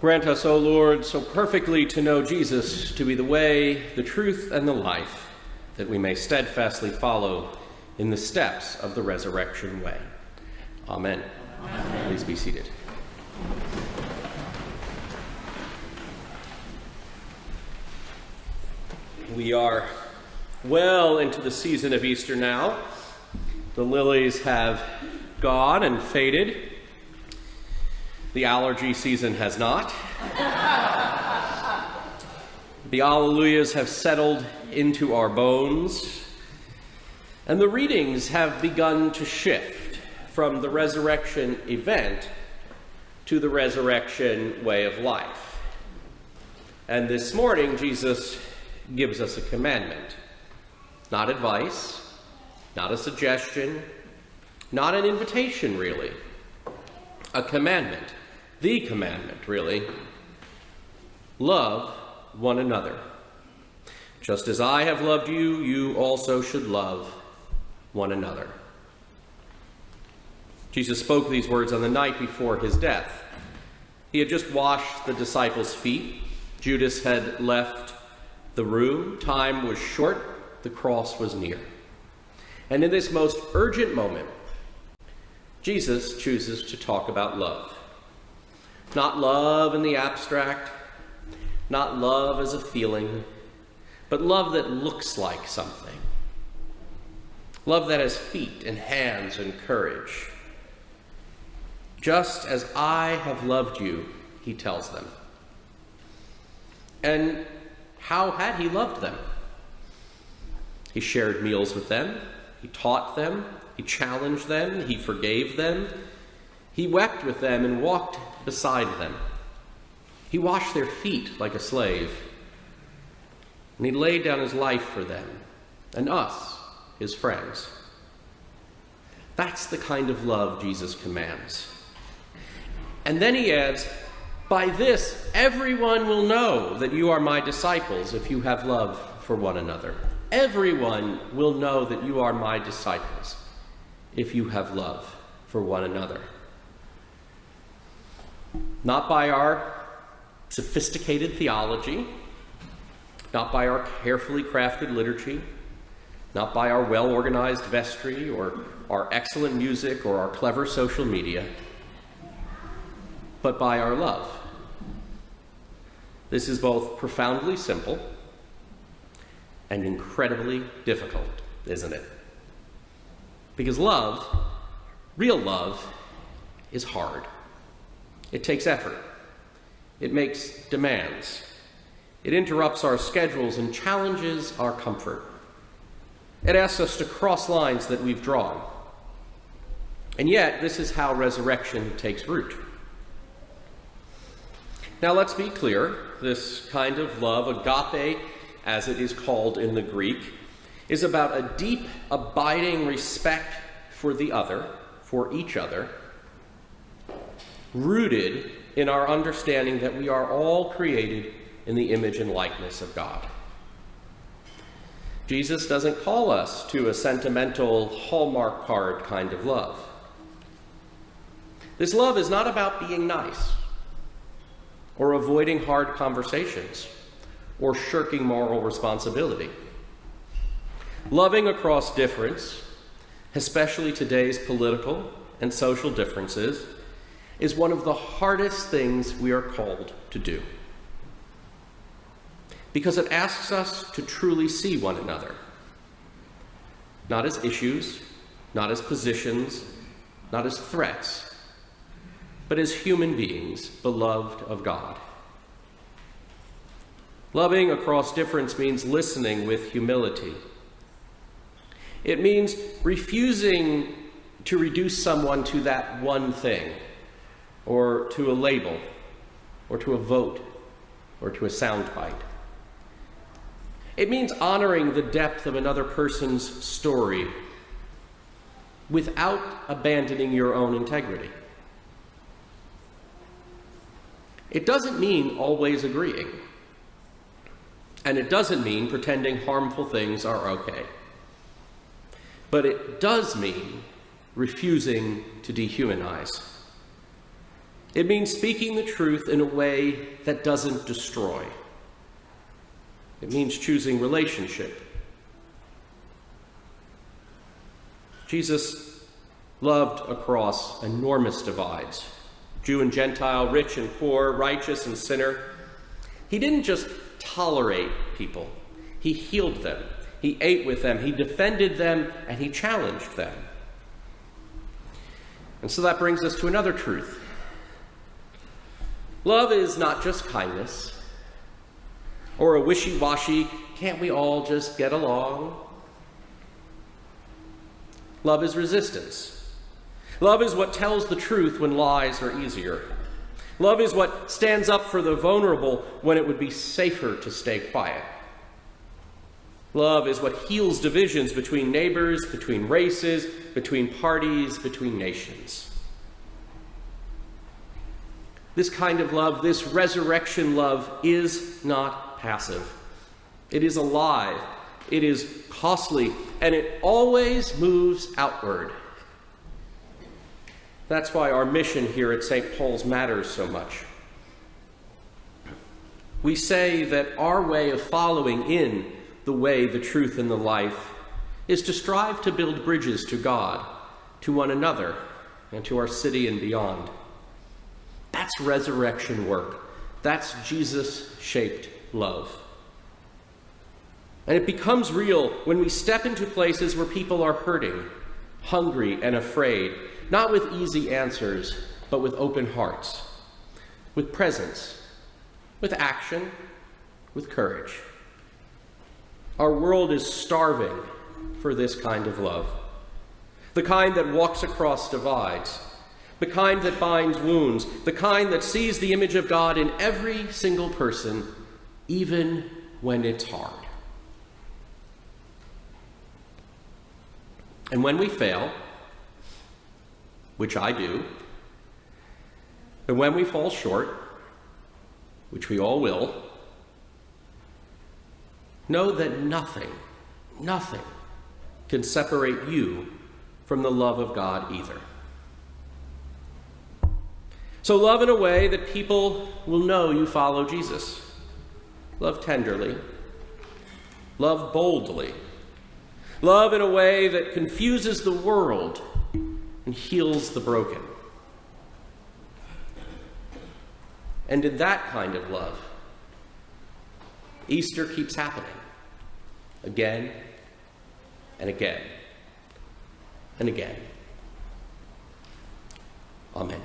Grant us, O Lord, so perfectly to know Jesus to be the way, the truth, and the life, that we may steadfastly follow in the steps of the resurrection way. Amen. Amen. Please be seated. We are well into the season of Easter now. The lilies have gone and faded. The allergy season has not. The alleluias have settled into our bones. And the readings have begun to shift from the resurrection event to the resurrection way of life. And this morning, Jesus gives us a commandment. Not advice, not a suggestion, not an invitation, really. A commandment. The commandment, really. Love one another. Just as I have loved you, you also should love one another. Jesus spoke these words on the night before his death. He had just washed the disciples' feet. Judas had left the room. Time was short. The cross was near. And in this most urgent moment, Jesus chooses to talk about love. Not love in the abstract, not love as a feeling, but love that looks like something. Love that has feet and hands and courage. Just as I have loved you, he tells them. And how had he loved them? He shared meals with them. He taught them. He challenged them. He forgave them. He wept with them and walked beside them. He washed their feet like a slave. And he laid down his life for them and us, his friends. That's the kind of love Jesus commands. And then he adds, by this, everyone will know that you are my disciples if you have love for one another. Everyone will know that you are my disciples if you have love for one another. Not by our sophisticated theology, not by our carefully crafted liturgy, not by our well-organized vestry or our excellent music or our clever social media, but by our love. This is both profoundly simple and incredibly difficult, isn't it? Because love, real love, is hard. It takes effort. It makes demands. It interrupts our schedules and challenges our comfort. It asks us to cross lines that we've drawn. And yet, this is how resurrection takes root. Now, let's be clear. This kind of love, agape, as it is called in the Greek, is about a deep, abiding respect for the other, for each other, rooted in our understanding that we are all created in the image and likeness of God. Jesus doesn't call us to a sentimental Hallmark card kind of love. This love is not about being nice, or avoiding hard conversations, or shirking moral responsibility. Loving across difference, especially today's political and social differences, is one of the hardest things we are called to do. Because it asks us to truly see one another, not as issues, not as positions, not as threats, but as human beings beloved of God. Loving across difference means listening with humility. It means refusing to reduce someone to that one thing, or to a label, or to a vote, or to a soundbite. It means honoring the depth of another person's story without abandoning your own integrity. It doesn't mean always agreeing. And it doesn't mean pretending harmful things are okay. But it does mean refusing to dehumanize. It means speaking the truth in a way that doesn't destroy. It means choosing relationship. Jesus loved across enormous divides, Jew and Gentile, rich and poor, righteous and sinner. He didn't just tolerate people. He healed them. He ate with them. He defended them, and he challenged them. And so that brings us to another truth. Love is not just kindness or a wishy-washy, can't we all just get along? Love is resistance. Love is what tells the truth when lies are easier. Love is what stands up for the vulnerable when it would be safer to stay quiet. Love is what heals divisions between neighbors, between races, between parties, between nations. This kind of love, this resurrection love, is not passive. It is alive, it is costly, and it always moves outward. That's why our mission here at St. Paul's matters so much. We say that our way of following in the way, the truth, and the life is to strive to build bridges to God, to one another, and to our city and beyond. That's resurrection work. That's Jesus-shaped love. And it becomes real when we step into places where people are hurting, hungry, and afraid, not with easy answers, but with open hearts, with presence, with action, with courage. Our world is starving for this kind of love, the kind that walks across divides, the kind that binds wounds, the kind that sees the image of God in every single person, even when it's hard. And when we fail, which I do, and when we fall short, which we all will, know that nothing can separate you from the love of God either. So love in a way that people will know you follow Jesus. Love tenderly. Love boldly. Love in a way that confuses the world and heals the broken. And in that kind of love, Easter keeps happening again and again and again. Amen.